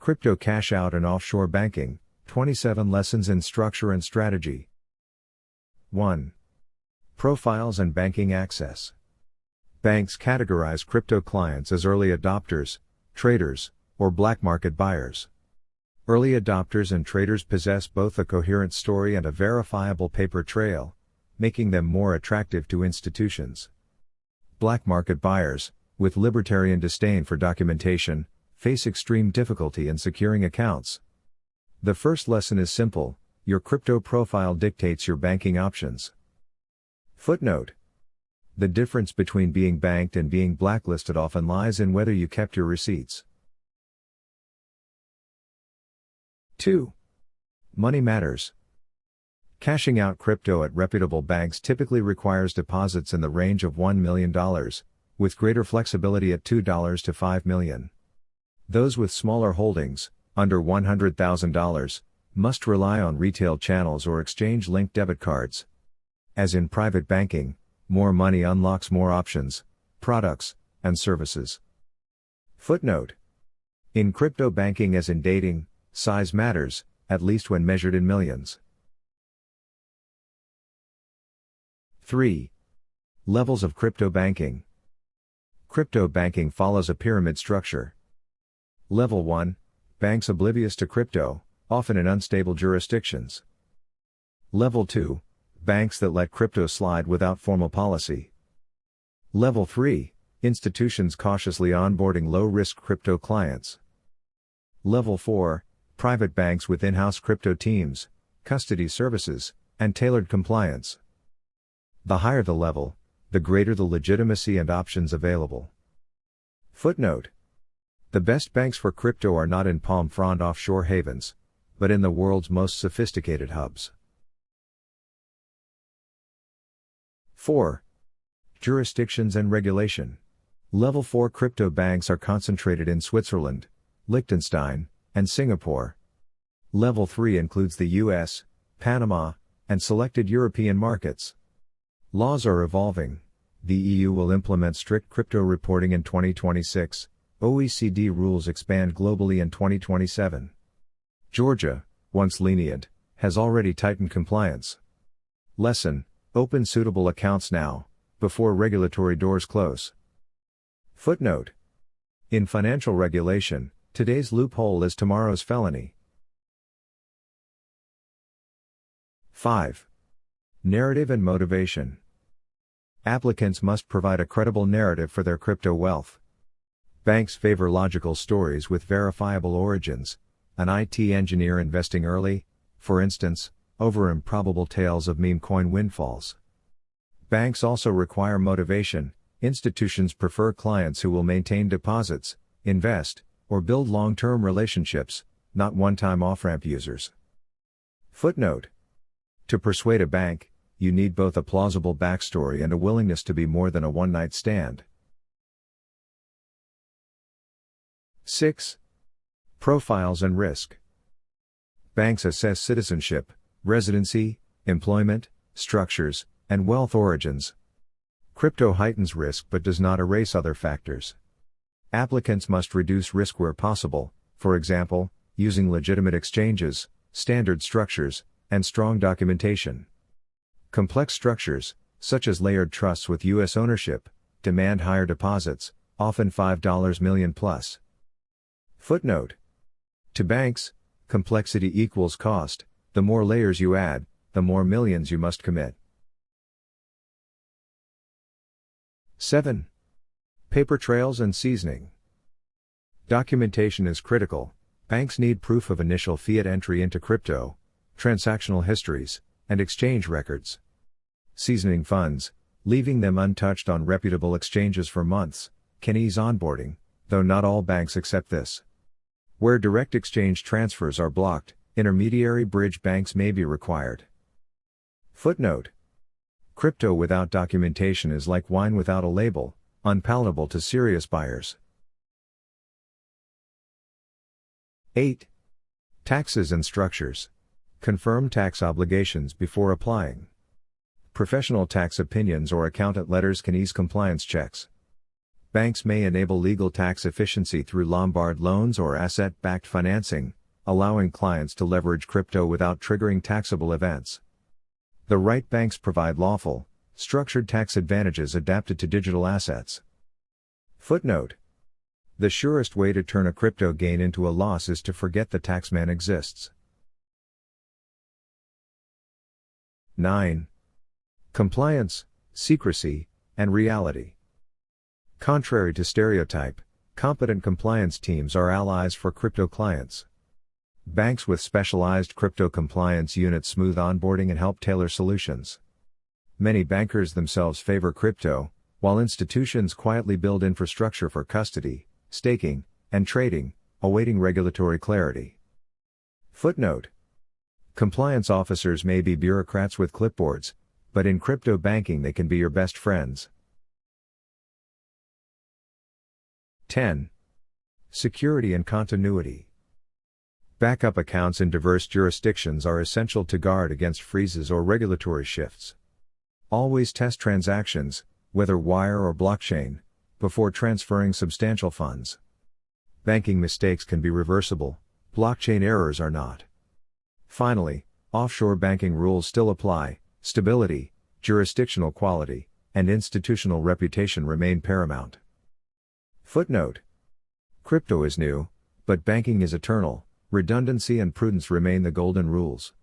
Crypto Cash Out and Offshore Banking, 27 Lessons in Structure and Strategy. 1. Profiles and Banking Access. Banks categorize crypto clients as early adopters, traders, or black market buyers. Early adopters and traders possess both a coherent story and a verifiable paper trail, making them more attractive to institutions. Black market buyers, with libertarian disdain for documentation, face extreme difficulty in securing accounts. The first lesson is simple: your crypto profile dictates your banking options. Footnote: the difference between being banked and being blacklisted often lies in whether you kept your receipts. 2. Money matters. Cashing out crypto at reputable banks typically requires deposits in the range of $1 million, with greater flexibility at $2 to $5 million. Those with smaller holdings, under $100,000, must rely on retail channels or exchange-linked debit cards. As in private banking, more money unlocks more options, products, and services. Footnote: in crypto banking as in dating, size matters, at least when measured in millions. 3. Levels of crypto banking. Crypto banking follows a pyramid structure. Level 1, banks oblivious to crypto, often in unstable jurisdictions. Level 2, banks that let crypto slide without formal policy. Level 3, institutions cautiously onboarding low-risk crypto clients. Level 4, private banks with in-house crypto teams, custody services, and tailored compliance. The higher the level, the greater the legitimacy and options available. Footnote: the best banks for crypto are not in palm frond offshore havens, but in the world's most sophisticated hubs. 4. Jurisdictions and regulation. Level 4 crypto banks are concentrated in Switzerland, Liechtenstein, and Singapore. Level 3 includes the US, Panama, and selected European markets. Laws are evolving. The EU will implement strict crypto reporting in 2026. OECD rules expand globally in 2027. Georgia, once lenient, has already tightened compliance. Lesson: open suitable accounts now, before regulatory doors close. Footnote: in financial regulation, today's loophole is tomorrow's felony. 5. Narrative and motivation. Applicants must provide a credible narrative for their crypto wealth. Banks favor logical stories with verifiable origins, an IT engineer investing early, for instance, over improbable tales of meme coin windfalls. Banks also require motivation. Institutions prefer clients who will maintain deposits, invest, or build long-term relationships, not one-time off-ramp users. Footnote: to persuade a bank, you need both a plausible backstory and a willingness to be more than a one-night stand. 6. Profiles and risk. Banks assess citizenship, residency, employment, structures, and wealth origins. Crypto heightens risk but does not erase other factors. Applicants must reduce risk where possible, for example, using legitimate exchanges, standard structures, and strong documentation. Complex structures, such as layered trusts with U.S. ownership, demand higher deposits, often $5 million plus. Footnote: to banks, complexity equals cost. The more layers you add, the more millions you must commit. 7. Paper trails and seasoning. Documentation is critical. Banks need proof of initial fiat entry into crypto, transactional histories, and exchange records. Seasoning funds, leaving them untouched on reputable exchanges for months, can ease onboarding, though not all banks accept this. Where direct exchange transfers are blocked, intermediary bridge banks may be required. Footnote: crypto without documentation is like wine without a label, unpalatable to serious buyers. 8. Taxes and structures. Confirm tax obligations before applying. Professional tax opinions or accountant letters can ease compliance checks. Banks may enable legal tax efficiency through Lombard loans or asset-backed financing, allowing clients to leverage crypto without triggering taxable events. The right banks provide lawful, structured tax advantages adapted to digital assets. Footnote: the surest way to turn a crypto gain into a loss is to forget the taxman exists. 9. Compliance, secrecy, and reality. Contrary to stereotype, competent compliance teams are allies for crypto clients. Banks with specialized crypto compliance units smooth onboarding and help tailor solutions. Many bankers themselves favor crypto, while institutions quietly build infrastructure for custody, staking, and trading, awaiting regulatory clarity. Footnote: compliance officers may be bureaucrats with clipboards, but in crypto banking they can be your best friends. 10. Security and continuity. Backup accounts in diverse jurisdictions are essential to guard against freezes or regulatory shifts. Always test transactions, whether wire or blockchain, before transferring substantial funds. Banking mistakes can be reversible, blockchain errors are not. Finally, offshore banking rules still apply. Stability, jurisdictional quality, and institutional reputation remain paramount. Footnote: crypto is new, but banking is eternal. Redundancy and prudence remain the golden rules.